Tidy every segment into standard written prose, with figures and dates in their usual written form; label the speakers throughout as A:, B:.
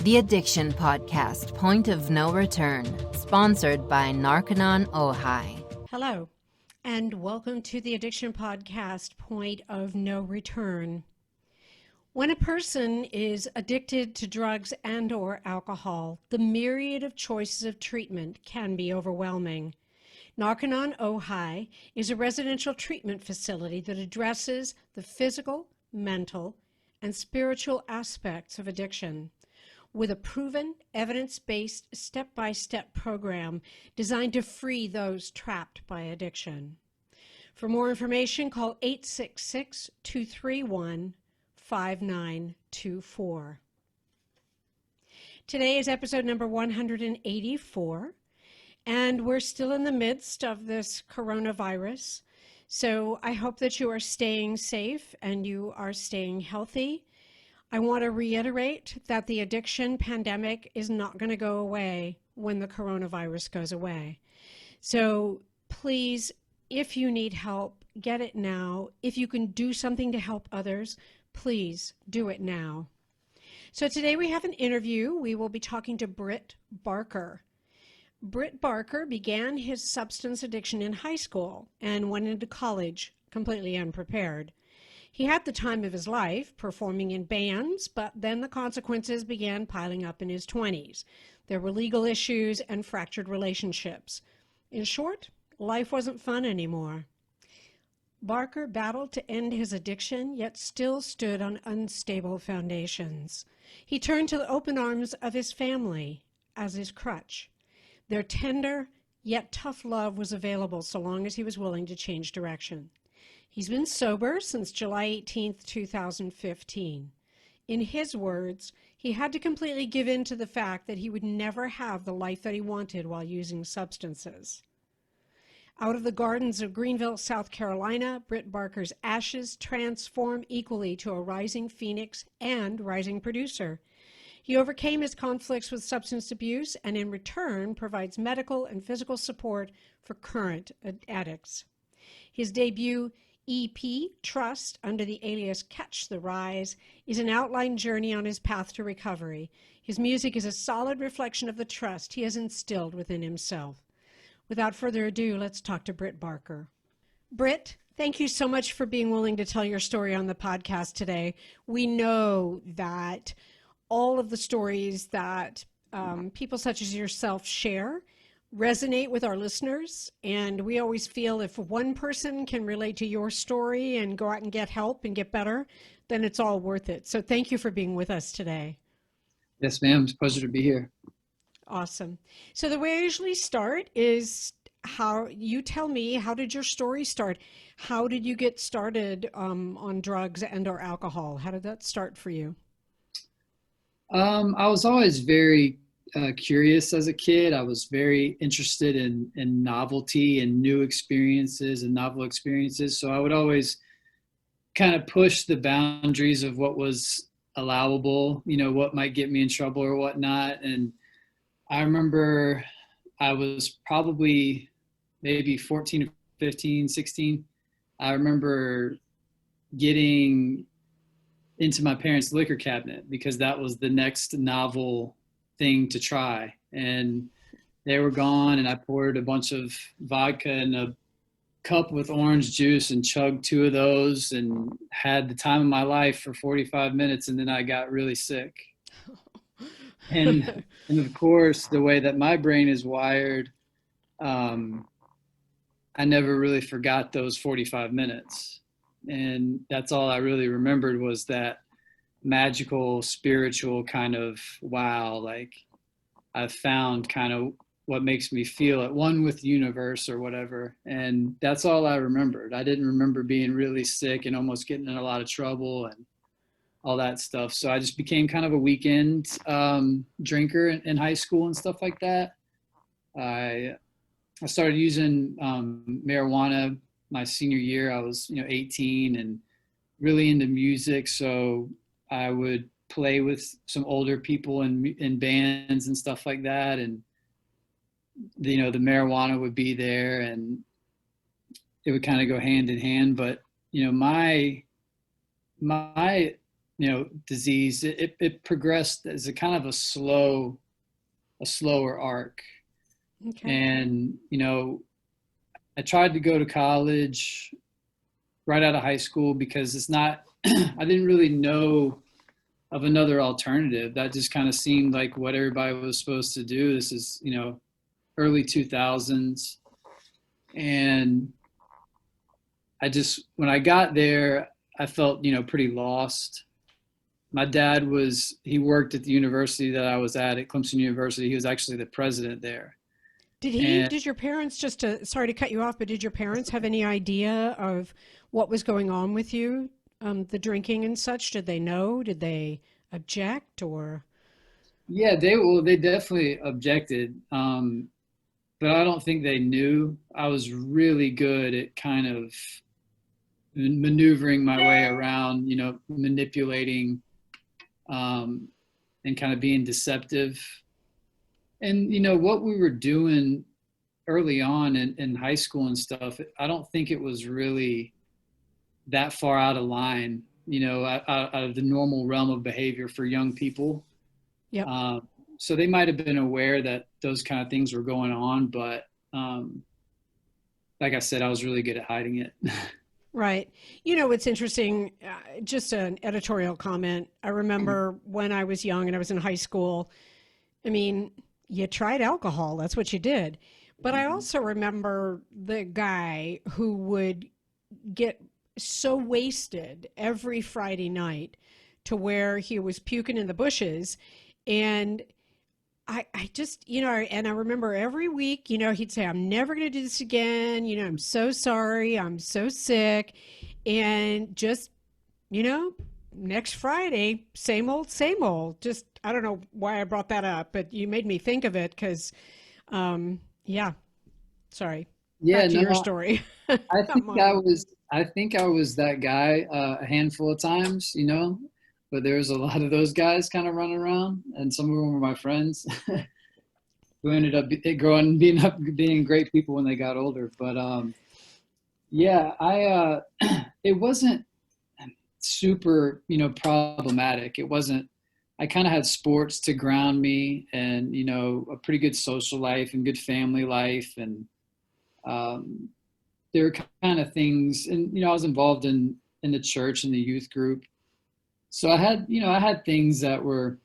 A: The Addiction Podcast, Point of No Return, sponsored by Narconon Ojai.
B: Hello, and welcome to the Addiction Podcast, Point of No Return. When a person is addicted to drugs and or alcohol, the myriad of choices of treatment can be overwhelming. Narconon Ojai is a residential treatment facility that addresses the physical, mental, and spiritual aspects of addiction, with a proven, evidence-based, step-by-step program designed to free those trapped by addiction. For more information, call 866-231-5924. Today is episode number 184, and we're still in the midst of this coronavirus. So I hope that you are staying safe and you are staying healthy. I want to reiterate that the addiction pandemic is not going to go away when the coronavirus goes away. So please, if you need help, get it now. If you can do something to help others, please do it now. So today we have an interview. We will be talking to Britt Barker. Britt Barker began his substance addiction in high school and went into college completely unprepared. He had the time of his life performing in bands, but then the consequences began piling up in his 20s. There were legal issues and fractured relationships. In short, life wasn't fun anymore. Barker battled to end his addiction, yet still stood on unstable foundations. He turned to the open arms of his family as his crutch. Their tender, yet tough love was available so long as he was willing to change direction. He's been sober since July 18th, 2015. In his words, he had to completely give in to the fact that he would never have the life that he wanted while using substances. Out of the gardens of Greenville, South Carolina, Britt Barker's ashes transform equally to a rising phoenix and rising producer. He overcame his conflicts with substance abuse and in return provides medical and physical support for current addicts. His debut EP, Trust, under the alias Catch the Rise, is an outline journey on his path to recovery. His music is a solid reflection of the trust he has instilled within himself. Without further ado, let's talk to Britt Barker. Britt, thank you so much for being willing to tell your story on the podcast today. We know that all of the stories that people such as yourself share resonate with our listeners, and we always feel if one person can relate to your story and go out and get help and get better, then it's all worth it. So thank you for being with us today.
C: Yes, ma'am. It's a pleasure to be here.
B: Awesome. So the way I usually start is how you tell me, how did your story start? How did you get started on drugs and or alcohol? How did that start for you?
C: I was always very curious as a kid. I was very interested in novelty and new experiences and novel experiences. So I would always kind of push the boundaries of what was allowable, what might get me in trouble or whatnot. And I remember I was probably maybe 14, 15, 16. I remember getting into my parents' liquor cabinet because that was the next novel thing to try, and they were gone, and I poured a bunch of vodka in a cup with orange juice and chugged 2 of those and had the time of my life for 45 minutes, and then I got really sick. And of course, the way that my brain is wired, I never really forgot those 45 minutes, and that's all I really remembered was that magical, spiritual kind of wow, like I've found kind of what makes me feel at one with the universe or whatever. And that's all I remembered. I didn't remember being really sick and almost getting in a lot of trouble and all that stuff. So I just became kind of a weekend drinker in high school and stuff like that. I started using marijuana my senior year. I was 18 and really into music, so I would play with some older people in bands and stuff like that, and the marijuana would be there, and it would kind of go hand in hand. But my disease. It progressed as a kind of a slower arc.
B: Okay.
C: And, I tried to go to college right out of high school because it's not, I didn't really know of another alternative. That just kind of seemed like what everybody was supposed to do. This is, early 2000s. And when I got there, I felt, pretty lost. My dad he worked at the university that I was at Clemson University. He was actually the president there.
B: Did your parents, sorry to cut you off, but did your parents have any idea of what was going on with you, the drinking and such? Did they know? Did they object or?
C: Yeah, they definitely objected. But I don't think they knew. I was really good at kind of maneuvering my way around, manipulating, and kind of being deceptive. And, what we were doing early on in high school and stuff, I don't think it was really that far out of line, out of the normal realm of behavior for young people.
B: Yeah.
C: So they might have been aware that those kind of things were going on, but like I said, I was really good at hiding it.
B: Right. It's interesting, just an editorial comment. I remember when I was young and I was in high school, I mean, you tried alcohol, that's what you did. But I also remember the guy who would get so wasted every Friday night to where he was puking in the bushes. And I just, and I remember every week, he'd say, I'm never going to do this again. I'm so sorry. I'm so sick. And just, next Friday, same old, same old. Just, I don't know why I brought that up, but you made me think of it because, yeah, sorry.
C: Yeah,
B: back to your story.
C: I think I was that guy a handful of times, but there's a lot of those guys kind of running around, and some of them were my friends who ended up being great people when they got older. But yeah, it wasn't super, problematic. It wasn't. I kind of had sports to ground me, and a pretty good social life and good family life, and there were kind of things, and I was involved in the church and the youth group. So I had things that were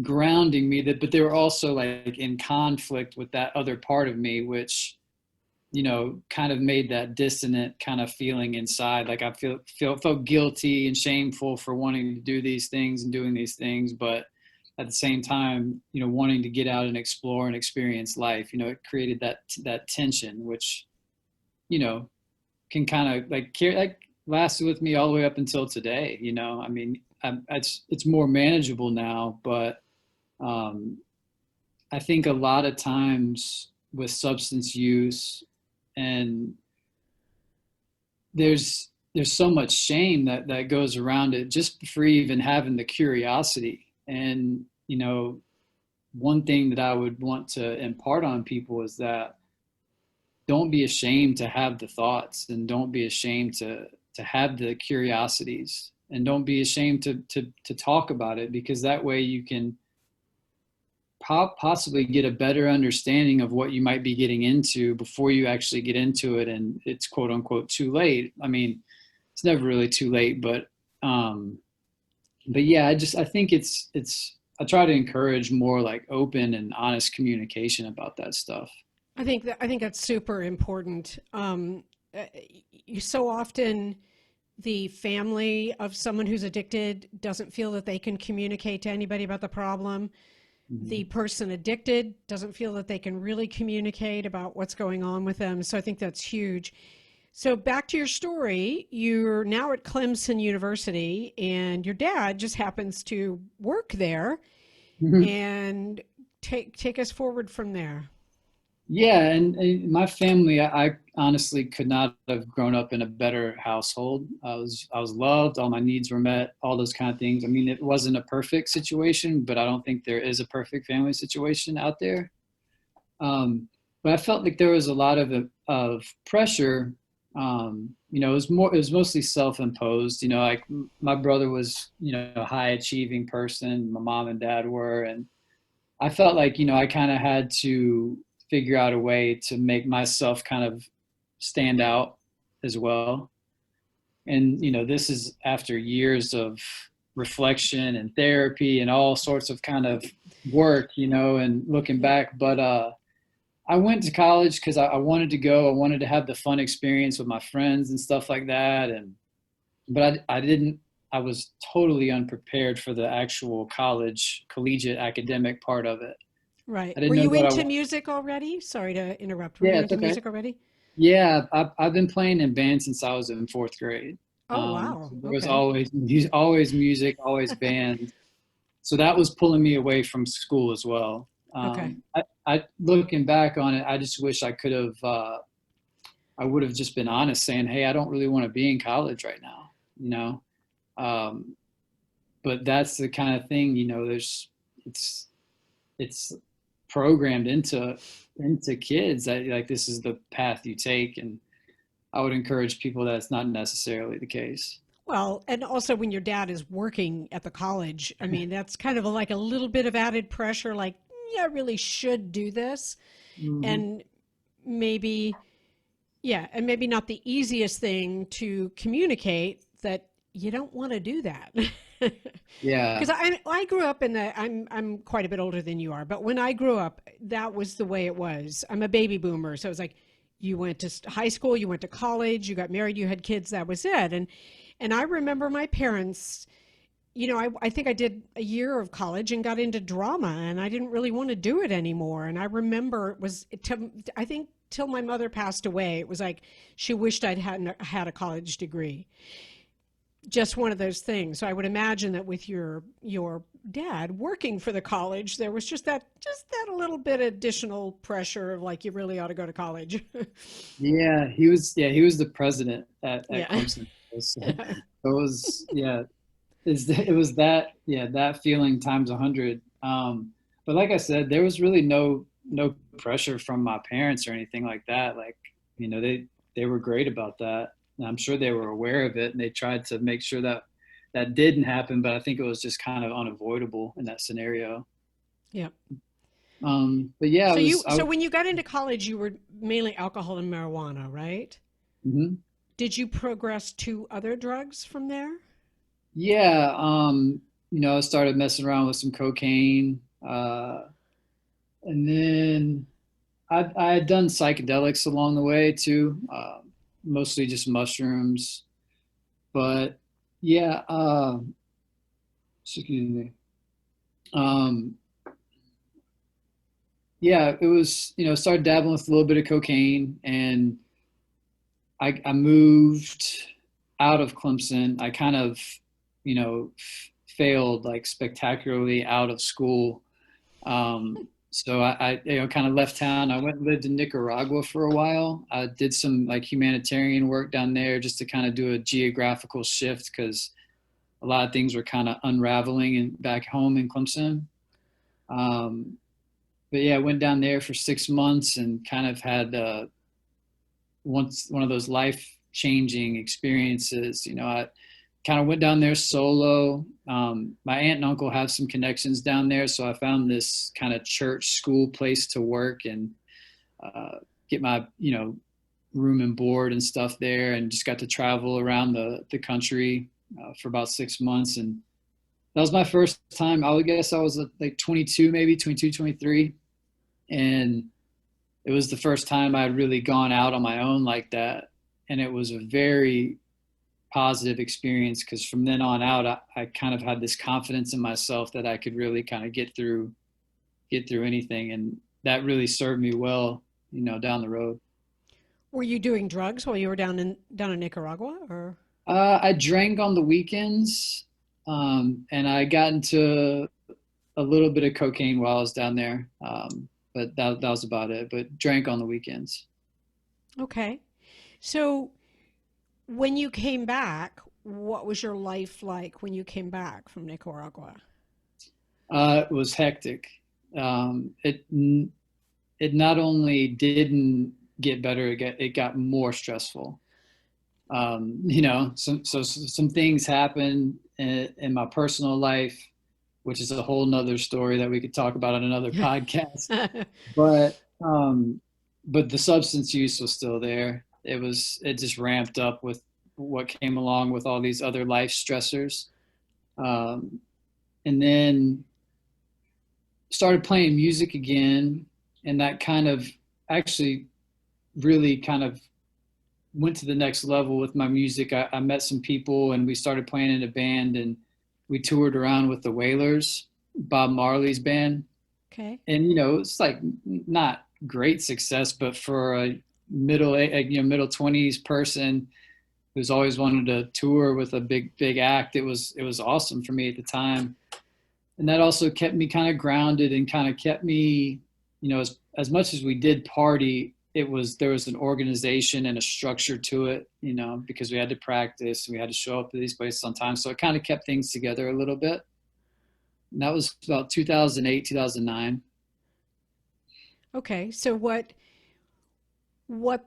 C: grounding me, but they were also like in conflict with that other part of me, which, kind of made that dissonant kind of feeling inside. Like I felt guilty and shameful for wanting to do these things and doing these things, but at the same time, wanting to get out and explore and experience life. It created that tension, which, can kind of like lasted with me all the way up until today. I mean, it's more manageable now, but I think a lot of times with substance use, and there's so much shame that goes around it just for even having the curiosity. And one thing that I would want to impart on people is that don't be ashamed to have the thoughts, and don't be ashamed to have the curiosities, and don't be ashamed to talk about it, because that way you can possibly get a better understanding of what you might be getting into before you actually get into it and it's quote unquote too late. I mean, it's never really too late, but yeah, I think I try to encourage more like open and honest communication about that stuff.
B: I think that's super important. So often the family of someone who's addicted doesn't feel that they can communicate to anybody about the problem. Mm-hmm. The person addicted doesn't feel that they can really communicate about what's going on with them. So I think that's huge. So back to your story, you're now at Clemson University, and your dad just happens to work there. Mm-hmm. And take us forward from there.
C: Yeah, and my family, I honestly could not have grown up in a better household. I was loved, all my needs were met, all those kind of things. I mean, it wasn't a perfect situation, but I don't think there is a perfect family situation out there. But I felt like there was a lot of pressure It was mostly self-imposed, like my brother was, a high achieving person, my mom and dad were, and I felt like, I kind of had to figure out a way to make myself kind of stand out as well. And, this is after years of reflection and therapy and all sorts of kind of work, and looking back. But I went to college because I wanted to go. I wanted to have the fun experience with my friends and stuff like that. But I didn't, I was totally unprepared for the actual collegiate academic part of it.
B: Right.
C: I didn't
B: Were
C: know
B: you
C: what
B: into music already? Sorry to interrupt. Were
C: Yeah,
B: you
C: it's
B: into
C: okay.
B: music already?
C: Yeah, I've been playing in band since I was in fourth grade.
B: Oh, wow.
C: So there was
B: Okay.
C: always music, always band. So that was pulling me away from school as well.
B: Okay.
C: I looking back on it, I just wish I could have. I would have just been honest, saying, "Hey, I don't really want to be in college right now." Um, but that's the kind of thing, it's it's programmed into kids that like this is the path you take, and I would encourage people that it's not necessarily the case.
B: Well, and also when your dad is working at the college, I mean, that's kind of like a little bit of added pressure, like, yeah, I really should do this.
C: Hmm.
B: And maybe, yeah, and maybe not the easiest thing to communicate that you don't want to do that.
C: Yeah.
B: Because I grew up in the I'm quite a bit older than you are, but when I grew up, that was the way it was. I'm a baby boomer, so it was like you went to high school, you went to college, you got married, you had kids, that was it. And I remember my parents, I think I did a year of college and got into drama, and I didn't really want to do it anymore. And I remember I think till my mother passed away, it was like she wished I'd had a college degree. Just one of those things. So I would imagine that with your dad working for the college, there was just that a little bit additional pressure of like you really ought to go to college.
C: Yeah, he was the president at
B: Yeah.
C: Clemson. So it was, yeah, it was that, yeah, that feeling times 100. But like I said, there was really no pressure from my parents or anything like that. Like, they were great about that. And I'm sure they were aware of it, and they tried to make sure that that didn't happen. But I think it was just kind of unavoidable in that scenario.
B: Yeah.
C: But yeah,
B: So
C: I
B: so
C: was,
B: when you got into college, you were mainly alcohol and marijuana, right?
C: mhm.
B: Did you progress to other drugs from there?
C: Yeah. I started messing around with some cocaine, and then I had done psychedelics along the way too, mostly just mushrooms. But yeah, excuse me. Um, yeah, it was, started dabbling with a little bit of cocaine, and I moved out of Clemson. I kind of, failed like spectacularly out of school. So I kind of left town. I went and lived in Nicaragua for a while. I did some like humanitarian work down there just to kind of do a geographical shift because a lot of things were kind of unraveling back home in Clemson. Um, but yeah, I went down there for 6 months and kind of had one of those life changing experiences. I kind of went down there solo. My aunt and uncle have some connections down there, so I found this kind of church school place to work and get my room and board and stuff there, and just got to travel around the country for about 6 months. And that was my first time. I would guess I was like 22, maybe 22, 23, and it was the first time I had really gone out on my own like that, and it was a very positive experience because from then on out, I kind of had this confidence in myself that I could really kind of get through anything, and that really served me well, down the road.
B: Were you doing drugs while you were down in Nicaragua, or?
C: I drank on the weekends, and I got into a little bit of cocaine while I was down there, but that was about it. But drank on the weekends.
B: Okay. So when you came back, what was your life like when you came back from Nicaragua?
C: It was hectic. It not only didn't get better, it got more stressful. You know, some things happen in my personal life, which is a whole nother story that we could talk about on another podcast. But the substance use was still there. It just ramped up with what came along with all these other life stressors. And then started playing music again, and that kind of actually really kind of went to the next level with my music. I met some people and we started playing in a band, and we toured around with the Wailers, Bob Marley's band.
B: Okay.
C: And, you know, it's like not great success, but for a middle 20s person who's always wanted to tour with a big act, it was awesome for me at the time. And that also kept me kind of grounded and kind of kept me, you know, as much as we did party, there was an organization and a structure to it, you know, because we had to practice, we had to show up to these places on time. So it kind of kept things together a little bit. And that was about 2008, 2009.
B: Okay. So what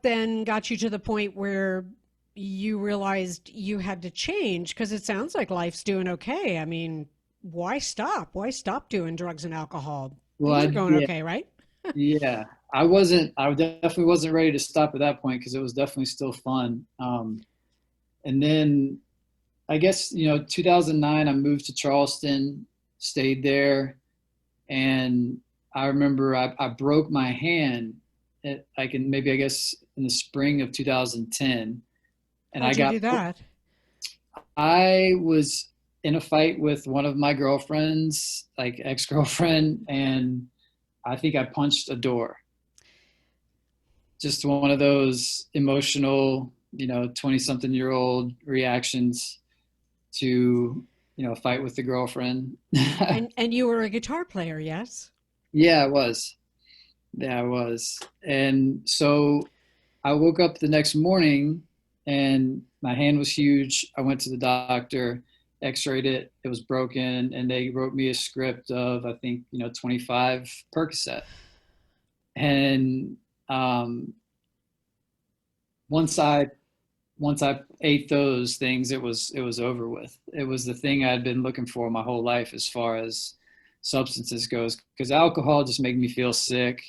B: then got you to the point where you realized you had to change? Because it sounds like life's doing okay. I mean, why stop? Why stop doing drugs and alcohol?
C: Well,
B: Things are going okay, right?
C: yeah, I definitely wasn't ready to stop at that point because it was definitely still fun. And then I guess, you know, 2009, I moved to Charleston, stayed there. And I remember I broke my hand I guess in the spring of 2010. And
B: How'd you do that?
C: I was in a fight with one of my girlfriends, like ex-girlfriend, and I think I punched a door. Just one of those emotional, you know, 20-something-year-old reactions to, you know, a fight with the girlfriend.
B: And you were a guitar player, yes?
C: Yeah, I was. Yeah, I was. And so I woke up the next morning and my hand was huge. I went to the doctor, x-rayed it. It was broken. And they wrote me a script of, I think, you know, 25 Percocet. And once I ate those things, it was over with. It was the thing I'd been looking for my whole life as far as substances goes, because alcohol just made me feel sick.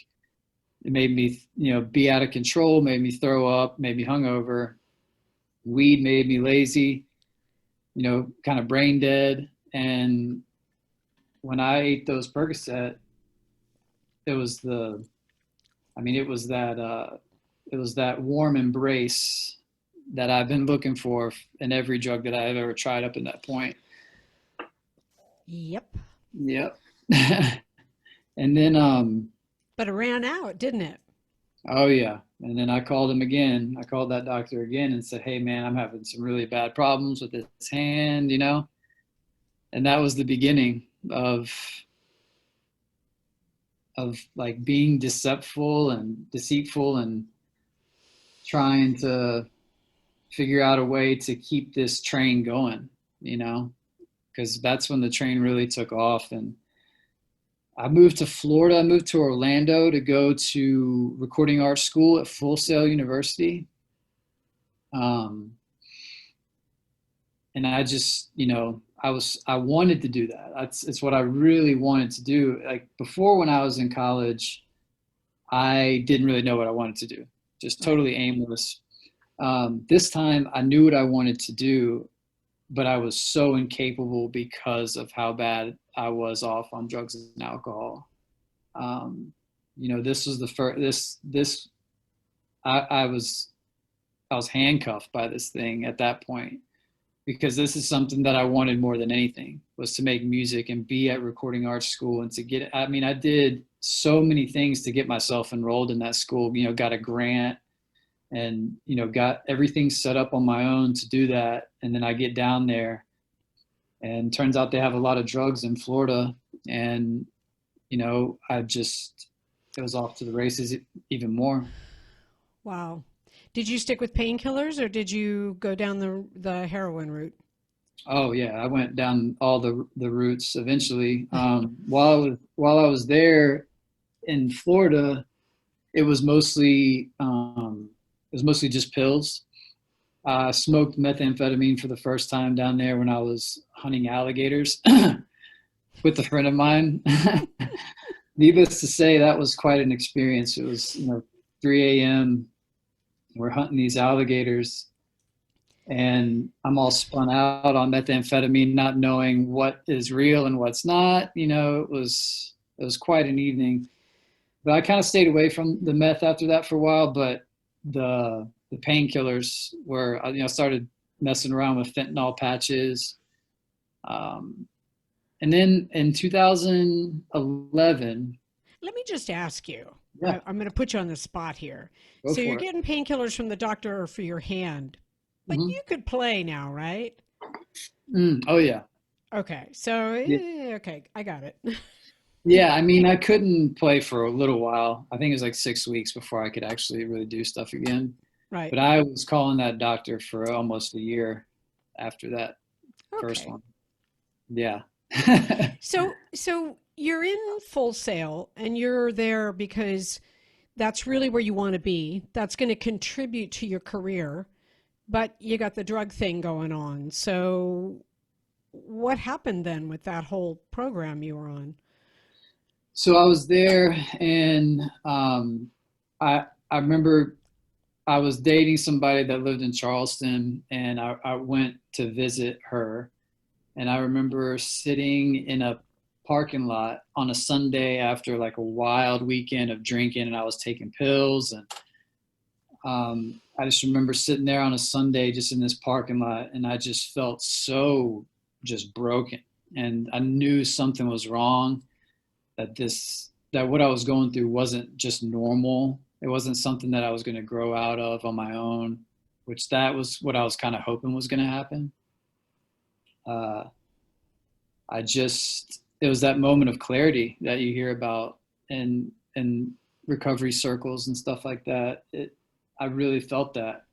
C: It made me, you know, be out of control, made me throw up, made me hungover. Weed made me lazy, you know, kind of brain dead. And when I ate those Percocet, it was that warm embrace that I've been looking for in every drug that I've ever tried up in that point.
B: Yep.
C: And then
B: but it ran out, didn't it?
C: Oh yeah. And then I called him again. I called that doctor again and said, "Hey man, I'm having some really bad problems with this hand, you know." And that was the beginning of like being deceitful and trying to figure out a way to keep this train going, you know, because that's when the train really took off. And I moved to Florida. I moved to Orlando to go to recording arts school at Full Sail University. And I just, you know, I wanted to do that. It's what I really wanted to do. Like before, when I was in college, I didn't really know what I wanted to do. Just totally aimless. This time I knew what I wanted to do, but I was so incapable because of how bad I was off on drugs and alcohol. You know, this was the first, I was handcuffed by this thing at that point, because this is something that I wanted more than anything, was to make music and be at recording arts school and to get, I mean, I did so many things to get myself enrolled in that school, you know, got a grant and, you know, got everything set up on my own to do that. And then I get down there and turns out they have a lot of drugs in Florida. And, you know, it was off to the races even more.
B: Wow. Did you stick with painkillers or did you go down the heroin route?
C: Oh yeah, I went down all the routes eventually. While I was there in Florida, it was mostly just pills. Smoked methamphetamine for the first time down there when I was hunting alligators with a friend of mine. Needless to say, that was quite an experience. It was, 3 a.m. We're hunting these alligators, and I'm all spun out on methamphetamine, not knowing what is real and what's not. It was quite an evening. But I kind of stayed away from the meth after that for a while. But the painkillers were, started messing around with fentanyl patches. And then in 2011,
B: Let me just ask you.
C: yeah,
B: I'm going to put you on the spot here.
C: go
B: So you're
C: for it.
B: getting painkillers from the doctor for your hand, but
C: Mhm.
B: you could play now, right?
C: Oh yeah.
B: Okay. So,
C: Yeah.
B: okay, I got it.
C: Yeah, I mean, I couldn't play for a little while. I think it was like 6 weeks before I could actually really do stuff again.
B: Right.
C: But I was calling that doctor for almost a year after that first
B: Okay.
C: one. Yeah.
B: So you're in Full Sail and you're there because that's really where you want to be. That's going to contribute to your career, but you got the drug thing going on. So what happened then with that whole program you were on?
C: So I was there, and I remember I was dating somebody that lived in Charleston, and I went to visit her. And I remember sitting in a parking lot on a Sunday after like a wild weekend of drinking, and I was taking pills. And I just remember sitting there on a Sunday just in this parking lot, and I just felt so just broken. And I knew something was wrong, that what I was going through wasn't just normal. It wasn't something that I was going to grow out of on my own, which that was what I was kind of hoping was going to happen. Uh, it was that moment of clarity that you hear about in recovery circles and stuff like that. I really felt that.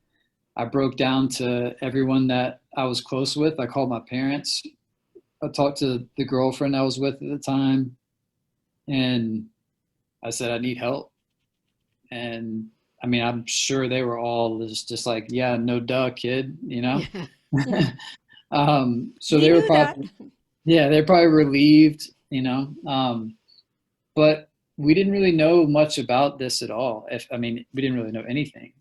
C: I broke down to everyone that I was close with. I called my parents. I talked to the girlfriend I was with at the time, and I said, I need help. And I mean, I'm sure they were all just like, yeah, no duh, kid,
B: Yeah.
C: So
B: We
C: they were
B: knew that.
C: probably, yeah, they're probably relieved, but we didn't really know much about this at all. We didn't really know anything.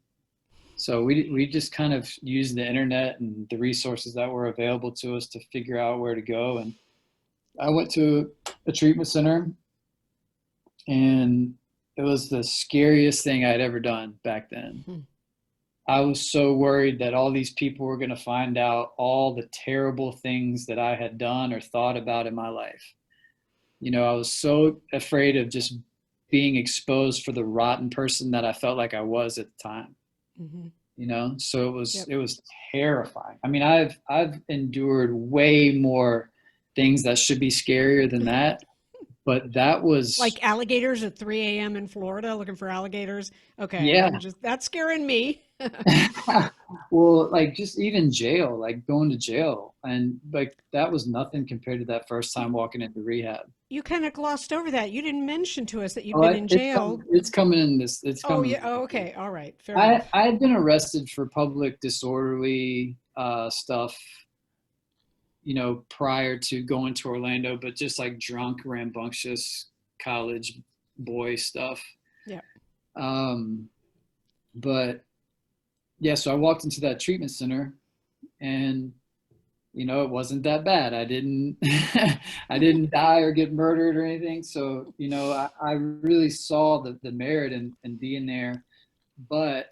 C: So we just kind of used the internet and the resources that were available to us to figure out where to go. And I went to a treatment center, and it was the scariest thing I'd ever done back then.
B: Hmm.
C: I was so worried that all these people were going to find out all the terrible things that I had done or thought about in my life. I was so afraid of just being exposed for the rotten person that I felt like I was at the time.
B: Mhm.
C: So it was
B: Yep.
C: it was terrifying. I mean, I've endured way more things that should be scarier than that, but that was,
B: Like alligators at 3 a.m. in Florida looking for alligators. Okay,
C: yeah.
B: that's scaring me.
C: Well, like just even jail, like going to jail, and like that was nothing compared to that first time walking into rehab.
B: You kind of glossed over that. You didn't mention to us that you'd
C: Oh,
B: been in jail.
C: it's coming in this. It's
B: Oh,
C: coming.
B: yeah. Oh, okay. All right. Fair
C: I
B: enough.
C: had been arrested for public disorderly stuff, prior to going to Orlando, but just like drunk, rambunctious college boy stuff.
B: Yeah.
C: Um, but yeah, so I walked into that treatment center, and it wasn't that bad. I didn't I didn't die or get murdered or anything. So, I really saw the merit in being there, but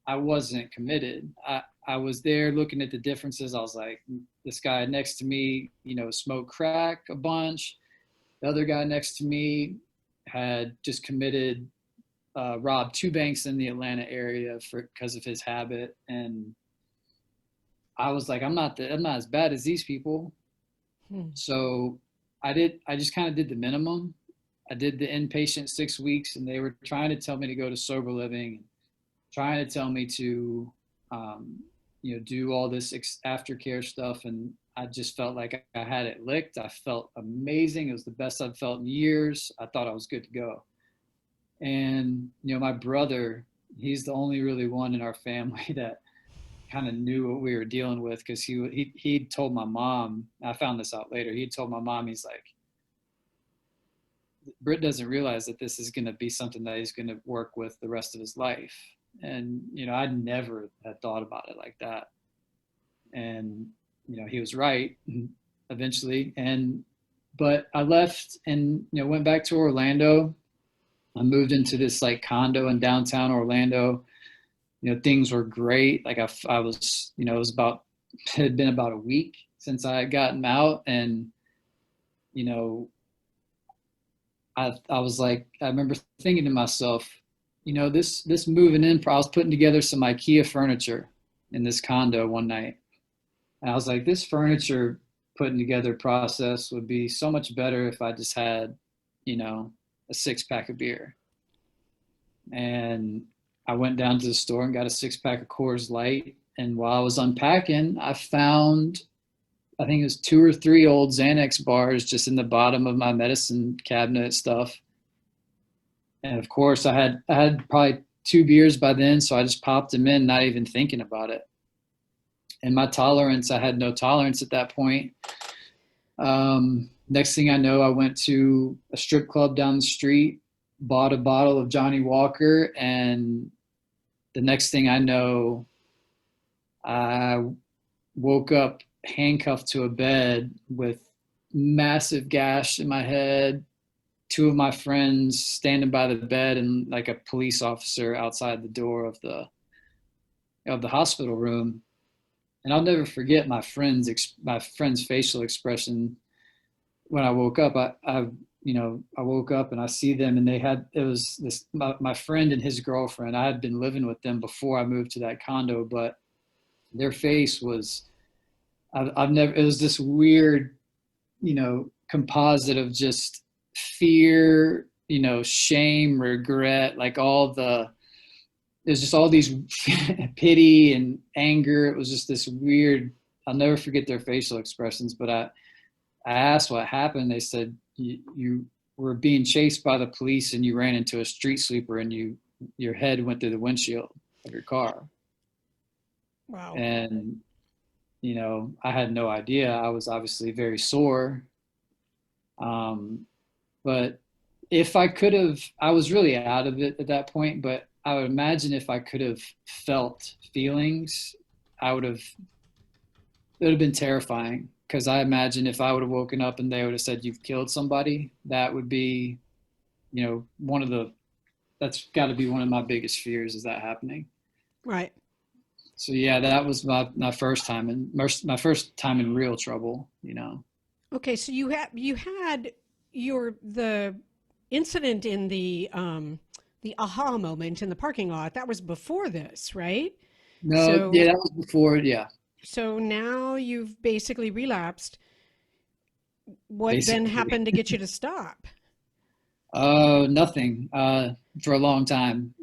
C: I wasn't committed. I was there looking at the differences. I was like, this guy next to me, smoked crack a bunch. The other guy next to me had just committed, robbed two banks in the Atlanta area because of his habit. And I was like, I'm not as bad as these people.
B: Hmm.
C: So I just kind of did the minimum. I did the inpatient 6 weeks, and they were trying to tell me to go to sober living, trying to tell me to, do all this aftercare stuff. And I just felt like I had it licked. I felt amazing. It was the best I've felt in years. I thought I was good to go. And, my brother, he's the only really one in our family that kind of knew what we were dealing with, because he told my mom. I found this out later. He told my mom, he's like, Britt doesn't realize that this is going to be something that he's going to work with the rest of his life. And, you know, I never had thought about it like that. And, you know, he was right eventually. But I left and, you know, went back to Orlando. I moved into this like condo in downtown Orlando. You know, things were great. Like I was, you know, it had been about a week since I had gotten out. And, you know, I was like, I remember thinking to myself, you know, this moving in, I was putting together some IKEA furniture in this condo one night. And I was like, this furniture putting together process would be so much better if I just had, you know, a 6-pack of beer. And I went down to the store and got a 6-pack of Coors Light. And while I was unpacking, I found, I think it was 2 or 3 old Xanax bars just in the bottom of my medicine cabinet stuff. And of course, I had probably 2 beers by then, so I just popped them in, not even thinking about it. And my tolerance, I had no tolerance at that point. Next thing I know, I went to a strip club down the street, bought a bottle of Johnny Walker, and the next thing I know, I woke up handcuffed to a bed with massive gash in my head, 2 of my friends standing by the bed, and like a police officer outside the door of the hospital room. And I'll never forget my friend's facial expression when I woke up. I woke up and I see them, and my friend and his girlfriend. I had been living with them before I moved to that condo, but their face was, it was this weird, you know, composite of just fear, you know, shame, regret, like there's just all these pity and anger. It was just this weird, I'll never forget their facial expressions. But I asked what happened. They said, you were being chased by the police and you ran into a street sweeper and your head went through the windshield of your car.
B: Wow.
C: And, you know, I had no idea. I was obviously very sore. But if I could have, I was really out of it at that point, but I would imagine if I could have felt feelings, it would have been terrifying. Because I imagine if I would have woken up and they would have said, you've killed somebody, that would be, you know, that's got to be one of my biggest fears, is that happening.
B: Right.
C: So yeah, that was my first time, and my first time in real trouble, you know.
B: Okay, so you had the incident in the aha moment in the parking lot. That was before this, right?
C: No, yeah, that was before, yeah.
B: So now you've basically relapsed. What
C: Basically.
B: then happened to get you to stop?
C: Nothing. For a long time.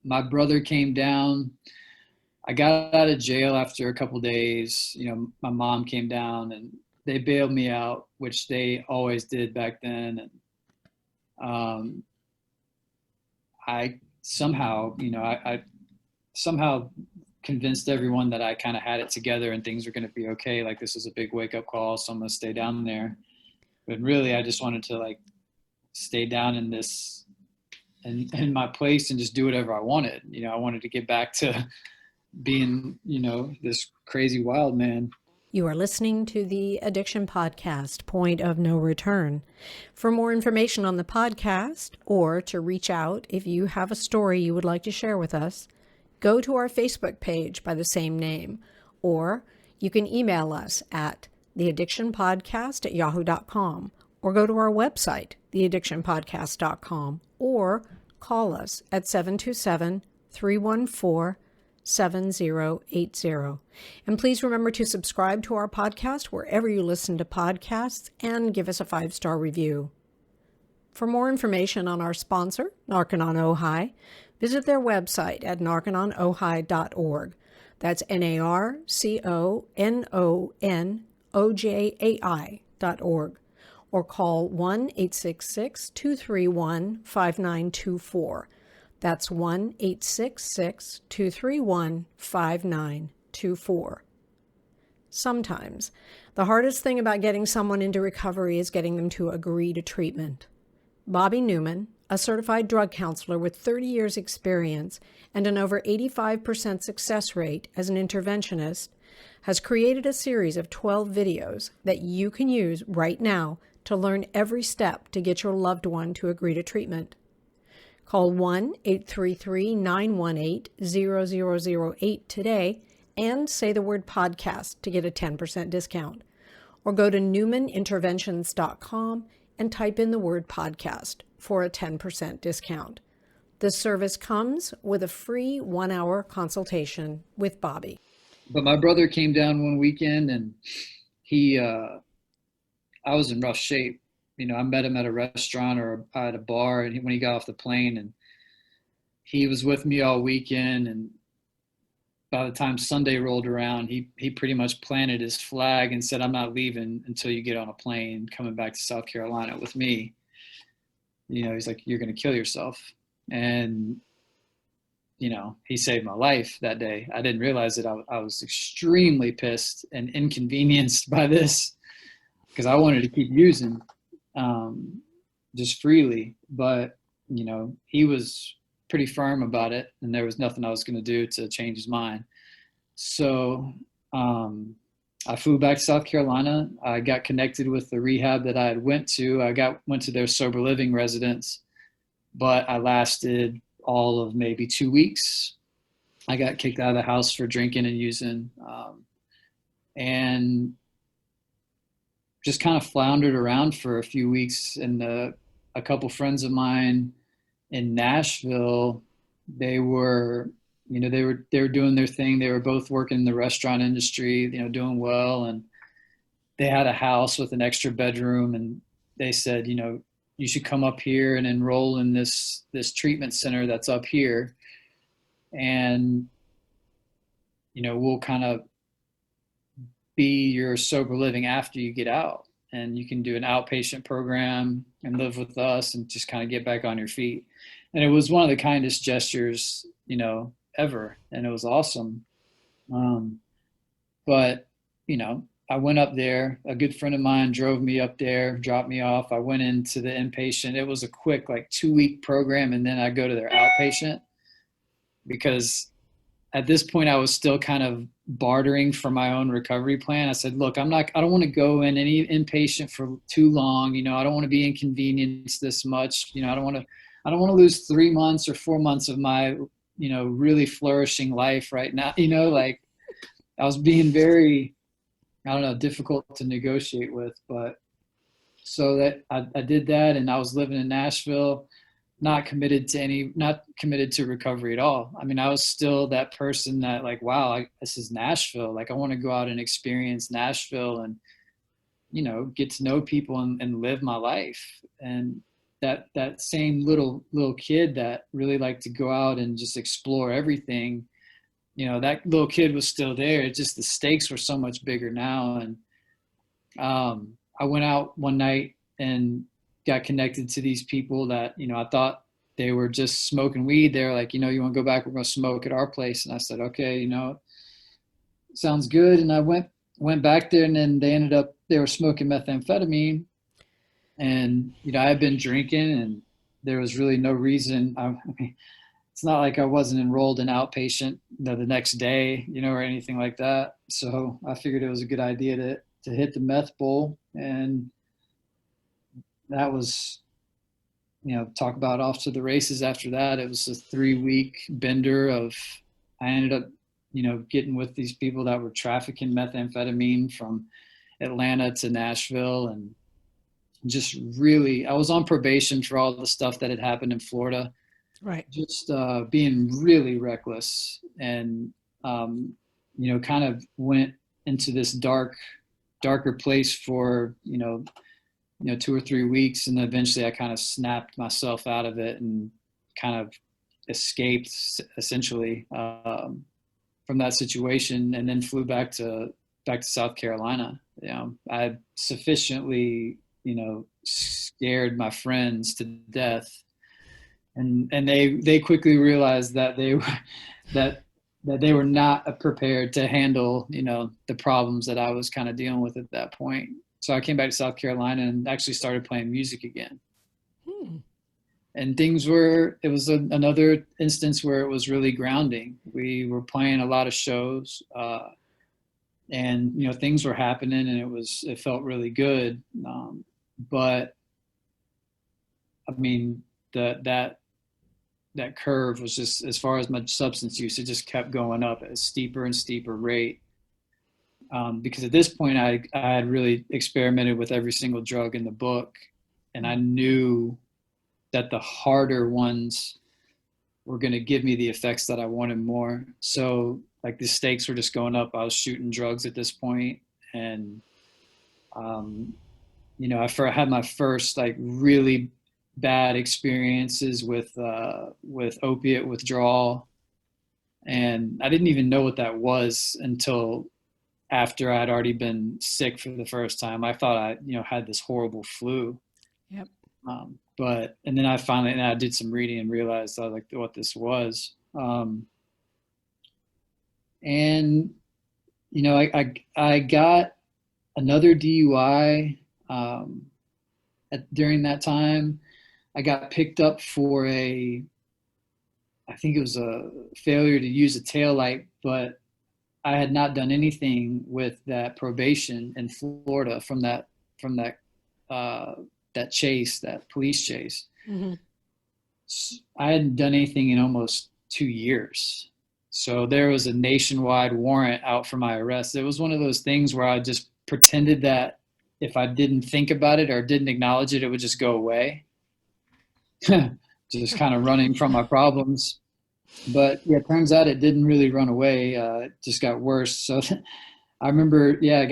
C: My brother came down. I got out of jail after a couple days. You know, my mom came down and they bailed me out, which they always did back then. And I somehow, you know, I somehow convinced everyone that I kind of had it together and things were going to be okay. Like, this is a big wake up call, so I'm going to stay down there. But really, I just wanted to like stay down in this, in my place, and just do whatever I wanted. You know, I wanted to get back to being, you know, this crazy wild man.
B: You are listening to the Addiction Podcast, Point of No Return. For more information on the podcast, or to reach out if you have a story you would like to share with us, go to our Facebook page by the same name, or you can email us at theaddictionpodcast@yahoo.com, or go to our website, theaddictionpodcast.com, or call us at 727-314-7080. And please remember to subscribe to our podcast wherever you listen to podcasts, and give us a 5-star review. For more information on our sponsor, Narconon Ojai, visit their website at narcononojai.org. That's NARCONONOJAI.org. Or call 1-866-231-5924. That's 1-866-231-5924. Sometimes the hardest thing about getting someone into recovery is getting them to agree to treatment. Bobby Newman, a certified drug counselor with 30 years experience and an over 85% success rate as an interventionist, has created a series of 12 videos that you can use right now to learn every step to get your loved one to agree to treatment. Call 1-833-918-0008 today and say the word podcast to get a 10% discount. Or go to newmaninterventions.com and type in the word podcast for a 10% discount. This service comes with a free 1-hour consultation with Bobby.
C: But my brother came down one weekend, and I was in rough shape. You know, I met him at a restaurant or at a bar, and when he got off the plane, and he was with me all weekend. And by the time Sunday rolled around, he pretty much planted his flag and said, "I'm not leaving until you get on a plane coming back to South Carolina with me." You know, he's like, "You're going to kill yourself." And, you know, he saved my life that day. I didn't realize that I was extremely pissed and inconvenienced by this because I wanted to keep using just freely. But, you know, he was pretty firm about it, and there was nothing I was going to do to change his mind. So I flew back to South Carolina. I got connected with the rehab that I had went to. Went to their sober living residence, but I lasted all of maybe 2 weeks. I got kicked out of the house for drinking and using, and just kind of floundered around for a few weeks. And a couple friends of mine in Nashville, they were doing their thing. They were both working in the restaurant industry, you know, doing well. And they had a house with an extra bedroom, and they said, you know, you should come up here and enroll in this treatment center that's up here. And, you know, we'll kind of be your sober living after you get out, and you can do an outpatient program and live with us and just kind of get back on your feet. And it was one of the kindest gestures, you know, ever. And it was awesome. But, you know, I went up there. A good friend of mine drove me up there, dropped me off. I went into the inpatient. It was a quick, like 2-week program. And then I go to their outpatient because at this point I was still kind of bartering for my own recovery plan. I said, look, I don't want to go in any inpatient for too long. You know, I don't want to be inconvenienced this much. You know, I don't want to lose 3 months or 4 months of my, you know, really flourishing life right now. You know, like I was being very, I don't know, difficult to negotiate with. But so that I did that, and I was living in Nashville, not committed to recovery at all. I mean, I was still that person that like, wow, this is Nashville. Like I want to go out and experience Nashville and, you know, get to know people and live my life. And that same little kid that really liked to go out and just explore everything, you know, that little kid was still there. It just, the stakes were so much bigger now. And I went out one night and got connected to these people that, you know, I thought they were just smoking weed. They're like, you know, you want to go back? We're going to smoke at our place. And I said, okay, you know, sounds good. And I went back there, and then they were smoking methamphetamine. And, you know, I had been drinking, and there was really no reason. I mean, it's not like I wasn't enrolled in outpatient the next day, you know, or anything like that. So I figured it was a good idea to hit the meth bowl. And that was, you know, talk about off to the races after that. It was a 3-week bender of, I ended up, you know, getting with these people that were trafficking methamphetamine from Atlanta to Nashville, and just really, I was on probation for all the stuff that had happened in Florida.
B: Right.
C: Just being really reckless, and, you know, kind of went into this darker place for, you know, 2 or 3 weeks. And then eventually I kind of snapped myself out of it and kind of escaped essentially from that situation, and then flew back to South Carolina. You know, I sufficiently, you know, scared my friends to death. and they quickly realized that that they were not prepared to handle, the problems that I was kind of dealing with at that point. So I came back to South Carolina and actually started playing music again. And it was another instance where it was really grounding. We were playing a lot of shows, and things were happening, and it felt really good. But I mean, that curve was just, as far as my substance use, it just kept going up at a steeper and steeper rate. Because at this point I had really experimented with every single drug in the book, and I knew that the harder ones were going to give me the effects that I wanted more. So like the stakes were just going up. I was shooting drugs at this point, and I had my first like really bad experiences with opiate withdrawal, and I didn't even know what that was until after I'd already been sick for the first time. I thought I had this horrible flu.
B: Yep.
C: And then I did some reading and realized what this was. And I got another DUI during that time. I got picked up for I think it was a failure to use a taillight, but I had not done anything with that probation in Florida from that chase, that police chase.
B: Mm-hmm.
C: I hadn't done anything in almost 2 years. So there was a nationwide warrant out for my arrest. It was one of those things where I just pretended that if I didn't think about it or didn't acknowledge it, it would just go away. Just kind of running from my problems. But yeah, it turns out it didn't really run away. It just got worse. So I remember, I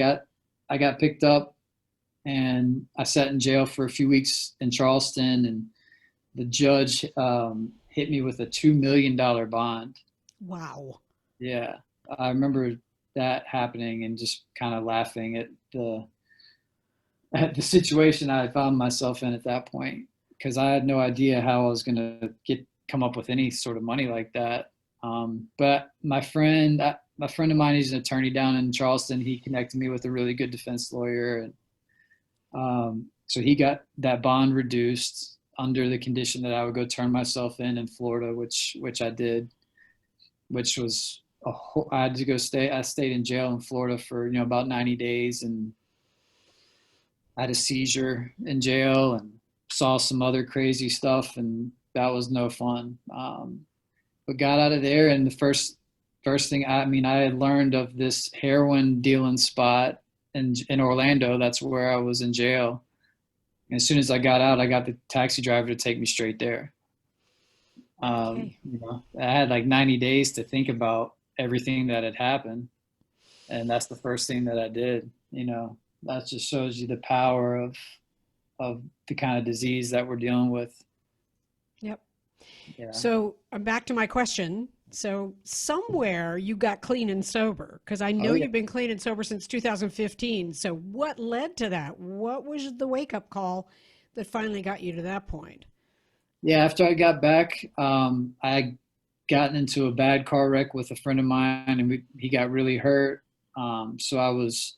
C: got picked up and I sat in jail for a few weeks in Charleston, and the judge hit me with a $2 million bond.
B: Wow.
C: Yeah. I remember that happening and just kind of laughing at the situation I found myself in at that point, because I had no idea how I was going to come up with any sort of money like that. But my friend of mine, he's an attorney down in Charleston. He connected me with a really good defense lawyer. And so he got that bond reduced under the condition that I would go turn myself in Florida, which I did, which was I had to go I stayed in jail in Florida for, about 90 days, and I had a seizure in jail and saw some other crazy stuff, and that was no fun. But got out of there, and the first thing, I had learned of this heroin dealing spot in Orlando. That's where I was in jail. And as soon as I got out, I got the taxi driver to take me straight there. Okay. I had like 90 days to think about everything that had happened, and that's the first thing that I did. That just shows you the power of the kind of disease that we're dealing with.
B: Yep.
C: Yeah.
B: So I'm back to my question. So somewhere you got clean and sober, because I know you've been clean and sober since 2015. So what led to that? What was the wake-up call that finally got you to that point?
C: Yeah, after I got back, I gotten into a bad car wreck with a friend of mine, and he got really hurt. So I was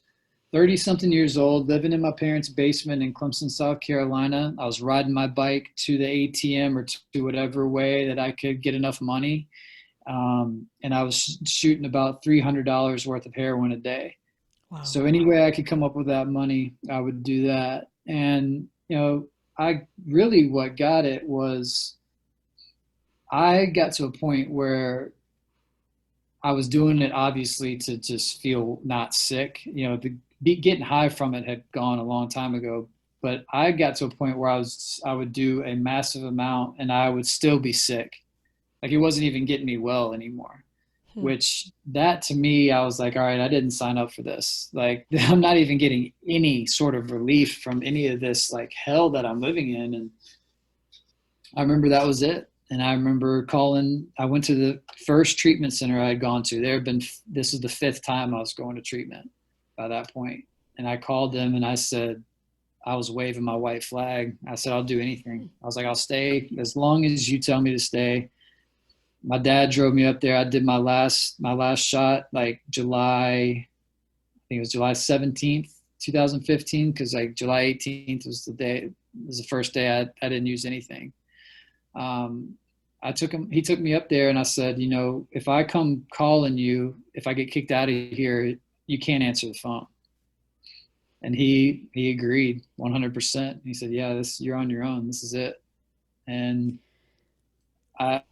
C: 30-something years old, living in my parents' basement in Clemson, South Carolina. I was riding my bike to the ATM or to whatever way that I could get enough money. And I was shooting about $300 worth of heroin a day. Wow. So any way I could come up with that money, I would do that. And, what got it was I got to a point where I was doing it obviously to just feel not sick. Getting high from it had gone a long time ago, but I got to a point where I would do a massive amount and I would still be sick. Like it wasn't even getting me well anymore, which that to me, I was like, all right, I didn't sign up for this. Like I'm not even getting any sort of relief from any of this like hell that I'm living in. And I remember that was it. And I remember I went to the first treatment center I had gone to. This is the 5th time I was going to treatment by that point. And I called them and I said, I was waving my white flag. I said, I'll do anything. I was like, I'll stay as long as you tell me to stay. My dad drove me up there. I did my last shot like July, I think it was July 17th, 2015, because like July 18th was the first day I didn't use anything. He took me up there, and I said, you know, if I come calling you, if I get kicked out of here, you can't answer the phone. And he agreed 100%. He said, yeah, you're on your own. This is it. And I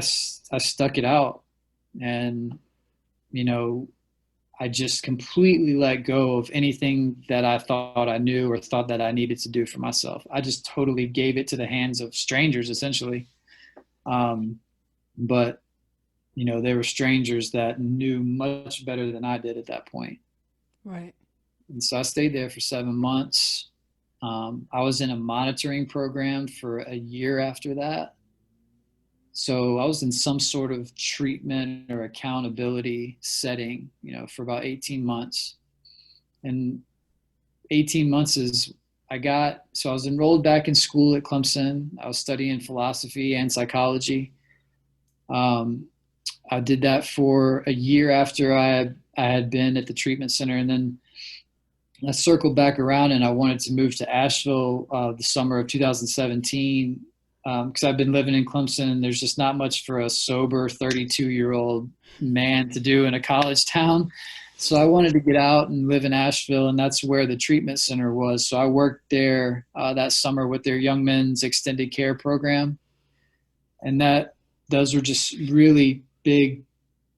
C: stuck it out, and, you know, I just completely let go of anything that I thought I knew or thought that I needed to do for myself. I just totally gave it to the hands of strangers, essentially. But, you know, they were strangers that knew much better than I did at that point.
B: Right.
C: And so I stayed there for 7 months. I was in a monitoring program for a year after that. So I was in some sort of treatment or accountability setting, you know, for about 18 months. And 18 months I was enrolled back in school at Clemson. I was studying philosophy and psychology. I did that for a year after I had been at the treatment center. And then I circled back around, and I wanted to move to Asheville the summer of 2017. Because I've been living in Clemson, and there's just not much for a sober 32-year-old man to do in a college town. So I wanted to get out and live in Asheville, and that's where the treatment center was. So I worked there that summer with their young men's extended care program. And those were just really big,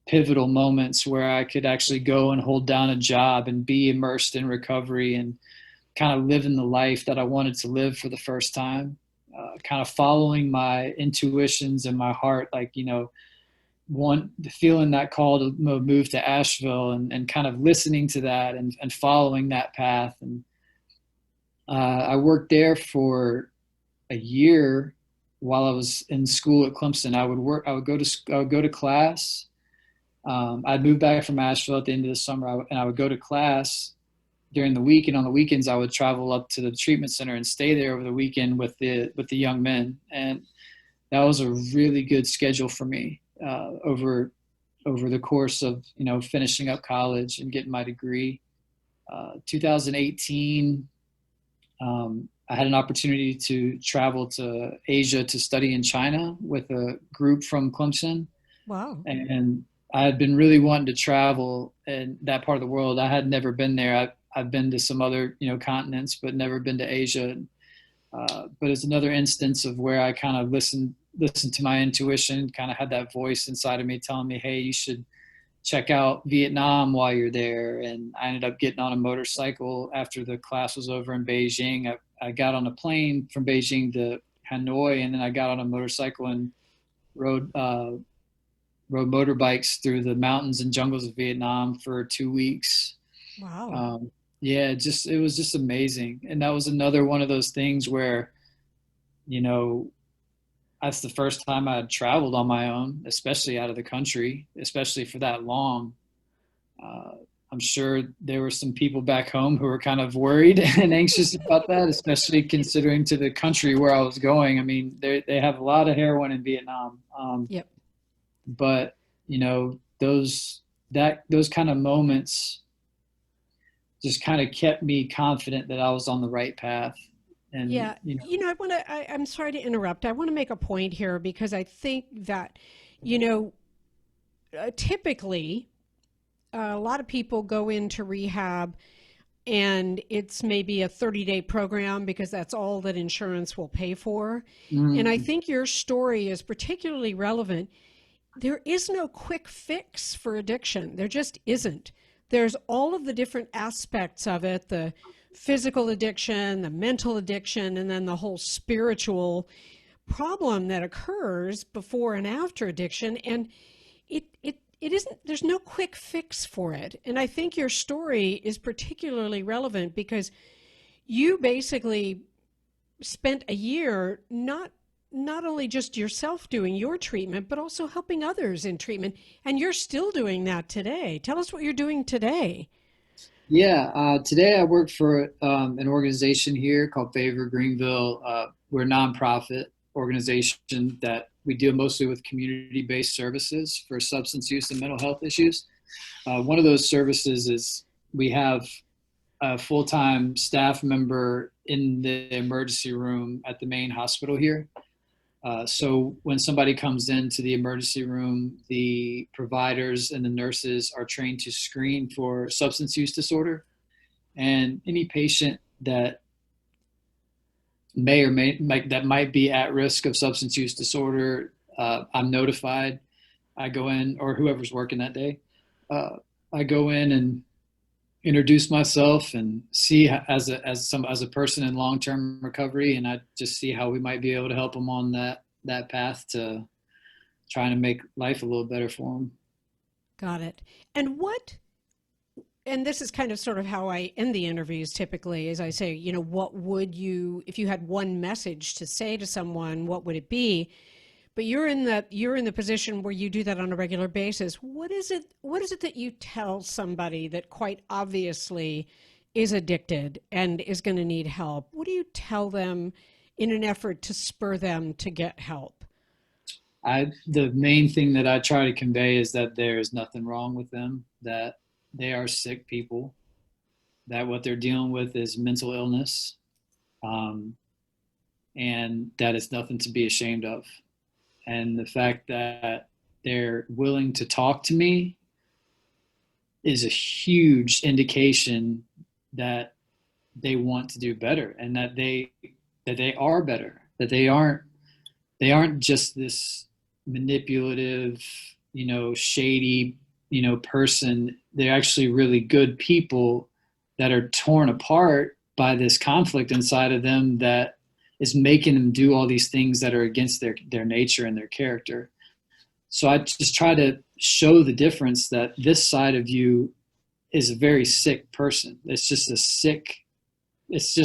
C: pivotal moments where I could actually go and hold down a job and be immersed in recovery and kind of living the life that I wanted to live for the first time. Kind of following my intuitions and my heart, like, you know, feeling that call to move to Asheville and kind of listening to that and following that path. And I worked there for a year while I was in school at Clemson. I would go to class. I'd moved back from Asheville at the end of the summer, and I would go to class during the week, and on the weekends I would travel up to the treatment center and stay there over the weekend with the young men. And that was a really good schedule for me over the course of, you know, finishing up college and getting my degree. 2018, I had an opportunity to travel to Asia to study in China with a group from Clemson.
B: Wow.
C: And I had been really wanting to travel in that part of the world. I had never been there. I've been to some other, you know, continents, but never been to Asia. But it's another instance of where I kind of listened to my intuition, kind of had that voice inside of me telling me, hey, you should check out Vietnam while you're there. And I ended up getting on a motorcycle after the class was over in Beijing. I got on a plane from Beijing to Hanoi, and then I got on a motorcycle and rode motorbikes through the mountains and jungles of Vietnam for 2 weeks.
B: Wow.
C: Yeah, it was just amazing. And that was another one of those things where, you know, that's the first time I had traveled on my own, especially out of the country, especially for that long. I'm sure there were some people back home who were kind of worried and anxious about that, especially considering to the country where I was going. I mean, they have a lot of heroin in Vietnam.
B: Yep.
C: But, you know, those kind of moments just kind of kept me confident that I was on the right path. And,
B: Yeah.
C: you know,
B: I'm sorry to interrupt. I want to make a point here because I think that, you know, typically a lot of people go into rehab and it's maybe a 30-day program because that's all that insurance will pay for. And I think your story is particularly relevant. There is no quick fix for addiction. There just isn't. There's all of the different aspects of it, the physical addiction, the mental addiction, and then the whole spiritual problem that occurs before and after addiction. And it isn't, there's no quick fix for it. And I think your story is particularly relevant because you basically spent a year not only just yourself doing your treatment, but also helping others in treatment. And you're still doing that today. Tell us what you're doing today.
C: Yeah, today I work for an organization here called Favor Greenville. We're a nonprofit organization that we deal mostly with community-based services for substance use and mental health issues. One of those services is we have a full-time staff member in the emergency room at the main hospital here. So when somebody comes into the emergency room, the providers and the nurses are trained to screen for substance use disorder. And any patient that that might be at risk of substance use disorder, I'm notified. I go in, or whoever's working that day, uh, I go in and introduce myself and see as a person in long-term recovery, and I just see how we might be able to help them on that path to trying to make life a little better for them.
B: Got it. And and this is kind of sort of how I end the interviews typically, is I say, what would you, if you had one message to say to someone, what would it be? But you're in the position where you do that on a regular basis. What is it that you tell somebody that quite obviously is addicted and is going to need help? What do you tell them in an effort to spur them to get help?
C: The main thing that I try to convey is that there is nothing wrong with them, that they are sick people, that what they're dealing with is mental illness, um, and that it's nothing to be ashamed of. And the fact that they're willing to talk to me is a huge indication that they want to do better, and that they are better, that they aren't just this manipulative, shady, person. They're actually really good people that are torn apart by this conflict inside of them that is making them do all these things that are against their nature and their character. So I just try to show the difference, that this side of you is a very sick person. It's just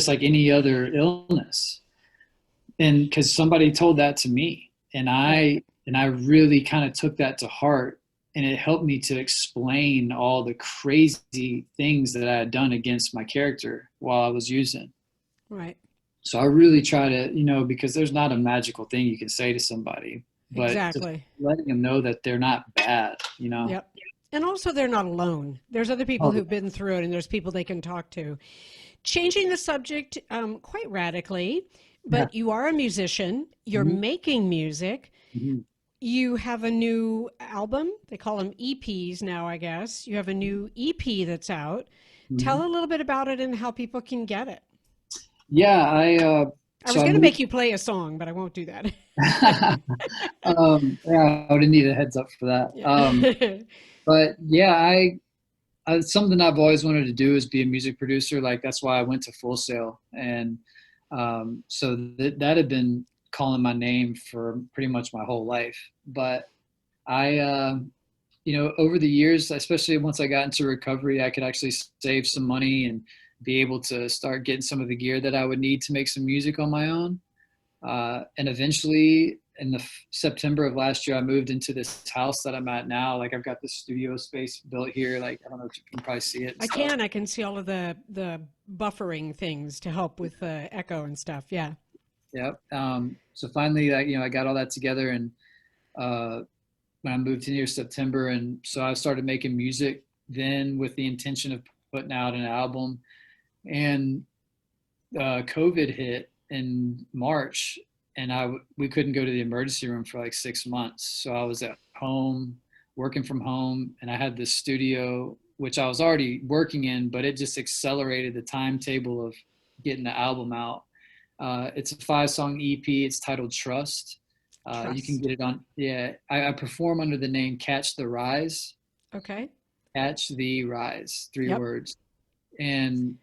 C: like any other illness. And because somebody told that to me, and I really kind of took that to heart, and it helped me to explain all the crazy things that I had done against my character while I was using.
B: Right.
C: So I really try to, because there's not a magical thing you can say to somebody, but just
B: Exactly.
C: letting them know that they're not bad.
B: Yep. And also, they're not alone. There's other people
C: Oh,
B: who've been through it, and there's people they can talk to. Changing the subject quite radically,
C: yeah.
B: but you are a musician. You're
C: Mhm.
B: making music.
C: Mhm.
B: You have a new album. They call them EPs now, I guess. You have a new EP that's out.
C: Mhm.
B: Tell a little bit about it and how people can get it.
C: Yeah,
B: I
C: so
B: was
C: I
B: going to
C: moved.
B: make you play a song, but I won't do that.
C: Yeah, I would need a heads up for that.
B: Yeah.
C: But yeah, something I've always wanted to do is be a music producer. Like that's why I went to Full Sail, and so that had been calling my name for pretty much my whole life. But over the years, especially once I got into recovery, I could actually save some money and be able to start getting some of the gear that I would need to make some music on my own. And eventually, in the September of last year, I moved into this house that I'm at now. Like I've got this studio space built here. Like I don't know if you can probably see it and
B: I
C: stuff.
B: can. I can see all of the buffering things to help with the echo and stuff. Yeah.
C: Yep. So finally, I got all that together, and uh, when I moved in here September, and so I started making music then with the intention of putting out an album. And COVID hit in March, and we couldn't go to the emergency room for like 6 months. So I was at home working from home, and I had this studio which I was already working in, but it just accelerated the timetable of getting the album out. It's a 5-song EP. It's titled Trust. You can
B: Trust.
C: get it on. Yeah, I perform under the name Catch the Rise.
B: Okay.
C: Catch the Rise, three
B: Yep.
C: words. And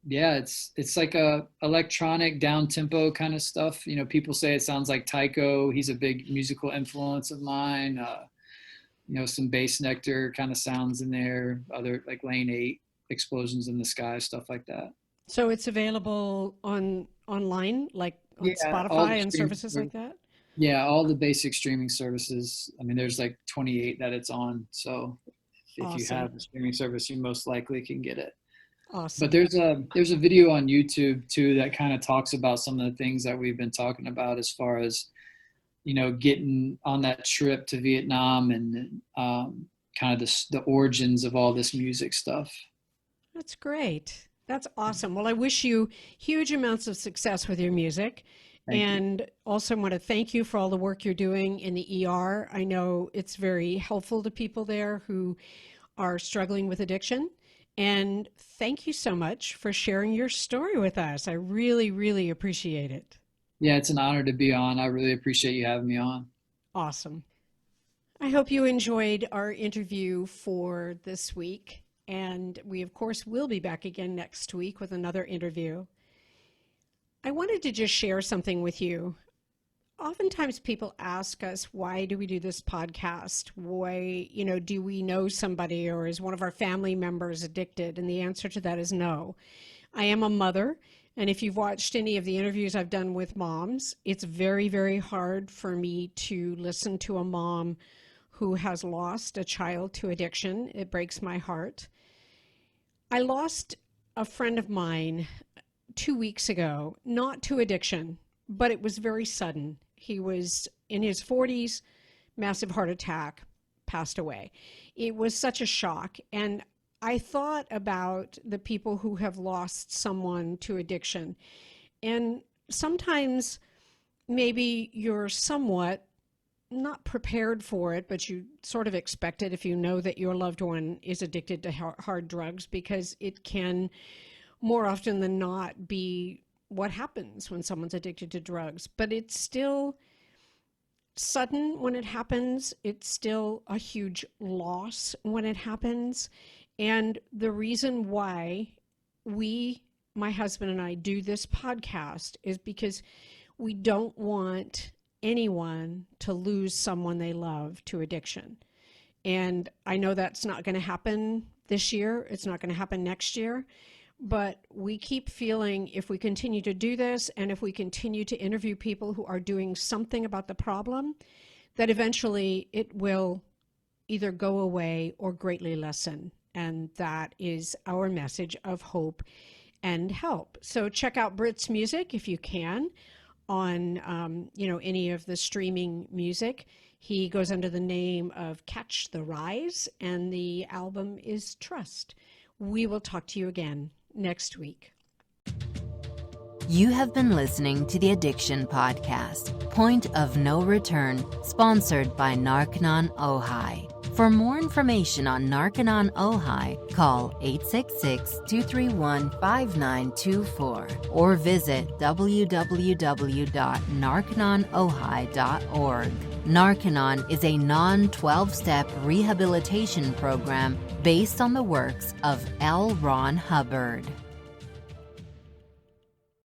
C: yeah, it's like a electronic down tempo kind of stuff. People say it sounds like Tycho. He's a big musical influence of mine. Some bass nectar kind of sounds in there, other like Lane 8, Explosions in the Sky, stuff like that.
B: So it's available online, like on
C: Yeah, all the
B: Spotify and
C: streaming
B: services like that?
C: yeah, all the basic streaming services. I mean, there's like 28 that it's on. So If you
B: Awesome.
C: have a streaming service, you most likely can get it.
B: Awesome.
C: But there's a video on YouTube too that kind of talks about some of the things that we've been talking about as far as, getting on that trip to Vietnam and kind of the origins of all this music stuff.
B: That's great. That's awesome. Well, I wish you huge amounts of success with your music.
C: Thank you.
B: And also want to thank you for all the work you're doing in the ER. I know it's very helpful to people there who are struggling with addiction. And thank you so much for sharing your story with us. I really, really appreciate it.
C: Yeah, it's an honor to be on. I really appreciate you having me on.
B: Awesome. I hope you enjoyed our interview for this week. And we, of course, will be back again next week with another interview. I wanted to just share something with you. Oftentimes people ask us, why do we do this podcast? Why, do we know somebody, or is one of our family members addicted? And the answer to that is no. I am a mother, and if you've watched any of the interviews I've done with moms, it's very, very hard for me to listen to a mom who has lost a child to addiction. It breaks my heart. I lost a friend of mine 2 weeks ago, not to addiction, but it was very sudden. He was in his 40s, massive heart attack, passed away. It was such a shock. And I thought about the people who have lost someone to addiction. And sometimes maybe you're somewhat not prepared for it, but you sort of expect it if you know that your loved one is addicted to hard drugs, because it can more often than not be what happens when someone's addicted to drugs. But it's still sudden when it happens. It's still a huge loss when it happens. And the reason why my husband and I, do this podcast is because we don't want anyone to lose someone they love to addiction. And I know that's not going to happen this year. It's not going to happen next year. But we keep feeling if we continue to do this, and if we continue to interview people who are doing something about the problem, that eventually it will either go away or greatly lessen. And that is our message of hope and help. So check out Britt's music if you can on any of the streaming music. He goes under the name of Catch the Rise, and the album is Trust. We will talk to you again next week.
A: You have been listening to the Addiction Podcast, Point of No Return, sponsored by Narconon Ojai. For more information on Narconon Ojai, call 866-231-5924 or visit www.narcononojai.org. Narconon is a non-12-step rehabilitation program based on the works of L. Ron Hubbard.